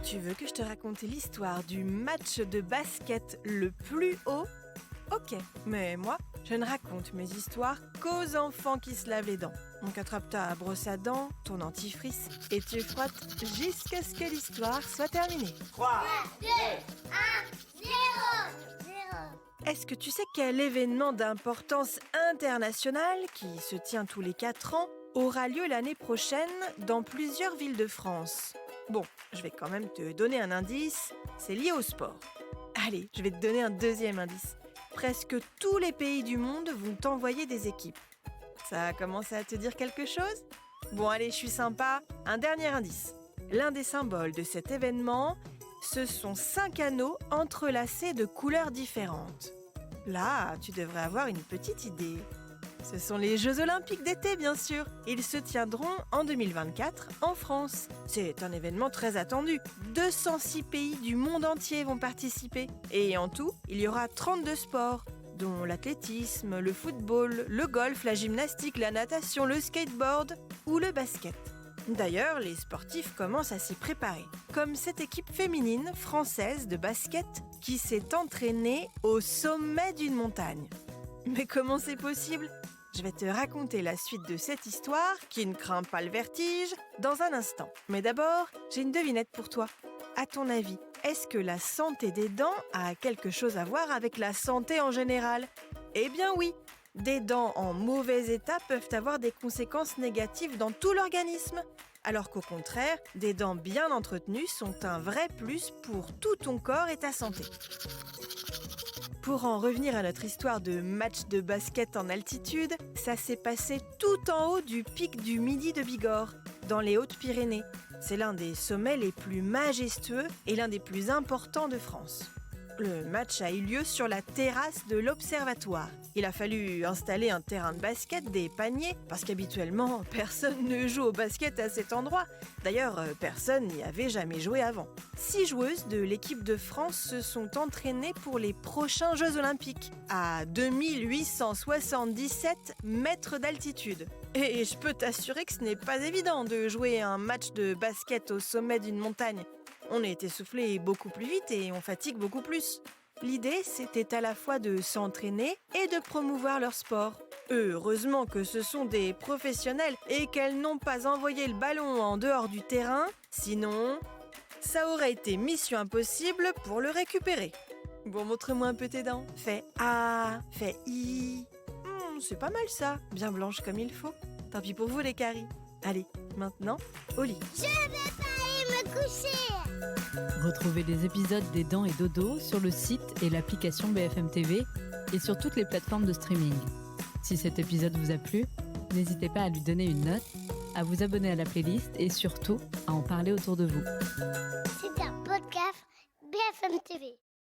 Tu veux que je te raconte l'histoire du match de basket le plus haut ? Ok, mais moi, je ne raconte mes histoires qu'aux enfants qui se lavent les dents. Donc attrape ta brosse à dents, ton dentifrice, et tu frottes jusqu'à ce que l'histoire soit terminée. 3, 2, 1, 0. Est-ce que tu sais quel événement d'importance internationale, qui se tient tous les 4 ans, aura lieu l'année prochaine dans plusieurs villes de France ? Bon, je vais quand même te donner un indice, c'est lié au sport. Allez, je vais te donner un deuxième indice. Presque tous les pays du monde vont envoyer des équipes. Ça commence à te dire quelque chose ? Bon, allez, je suis sympa. Un dernier indice. L'un des symboles de cet événement, ce sont 5 anneaux entrelacés de couleurs différentes. Là, tu devrais avoir une petite idée. Ce sont les Jeux Olympiques d'été, bien sûr. Ils se tiendront en 2024 en France. C'est un événement très attendu. 206 pays du monde entier vont participer. Et en tout, il y aura 32 sports, dont l'athlétisme, le football, le golf, la gymnastique, la natation, le skateboard ou le basket. D'ailleurs, les sportifs commencent à s'y préparer, comme cette équipe féminine française de basket qui s'est entraînée au sommet d'une montagne. Mais comment c'est possible ? Je vais te raconter la suite de cette histoire, qui ne craint pas le vertige, dans un instant. Mais d'abord, j'ai une devinette pour toi. À ton avis, est-ce que la santé des dents a quelque chose à voir avec la santé en général ? Eh bien oui, des dents en mauvais état peuvent avoir des conséquences négatives dans tout l'organisme. Alors qu'au contraire, des dents bien entretenues sont un vrai plus pour tout ton corps et ta santé. Pour en revenir à notre histoire de match de basket en altitude, ça s'est passé tout en haut du pic du Midi de Bigorre, dans les Hautes-Pyrénées. C'est l'un des sommets les plus majestueux et l'un des plus importants de France. Le match a eu lieu sur la terrasse de l'Observatoire. Il a fallu installer un terrain de basket, des paniers, parce qu'habituellement, personne ne joue au basket à cet endroit. D'ailleurs, personne n'y avait jamais joué avant. 6 joueuses de l'équipe de France se sont entraînées pour les prochains Jeux Olympiques, à 2877 mètres d'altitude. Et je peux t'assurer que ce n'est pas évident de jouer un match de basket au sommet d'une montagne. On est essoufflé beaucoup plus vite et on fatigue beaucoup plus. L'idée, c'était à la fois de s'entraîner et de promouvoir leur sport. Heureusement que ce sont des professionnels et qu'elles n'ont pas envoyé le ballon en dehors du terrain, sinon, ça aurait été mission impossible pour le récupérer. Bon, montre-moi un peu tes dents. Fais A, fais I. C'est pas mal ça, bien blanche comme il faut. Tant pis pour vous les caries. Allez, maintenant, au lit. Je vais pas aller me coucher. Retrouvez les épisodes des Dents et Dodo sur le site et l'application BFM TV et sur toutes les plateformes de streaming. Si cet épisode vous a plu, n'hésitez pas à lui donner une note, à vous abonner à la playlist et surtout à en parler autour de vous. C'est un podcast BFM TV.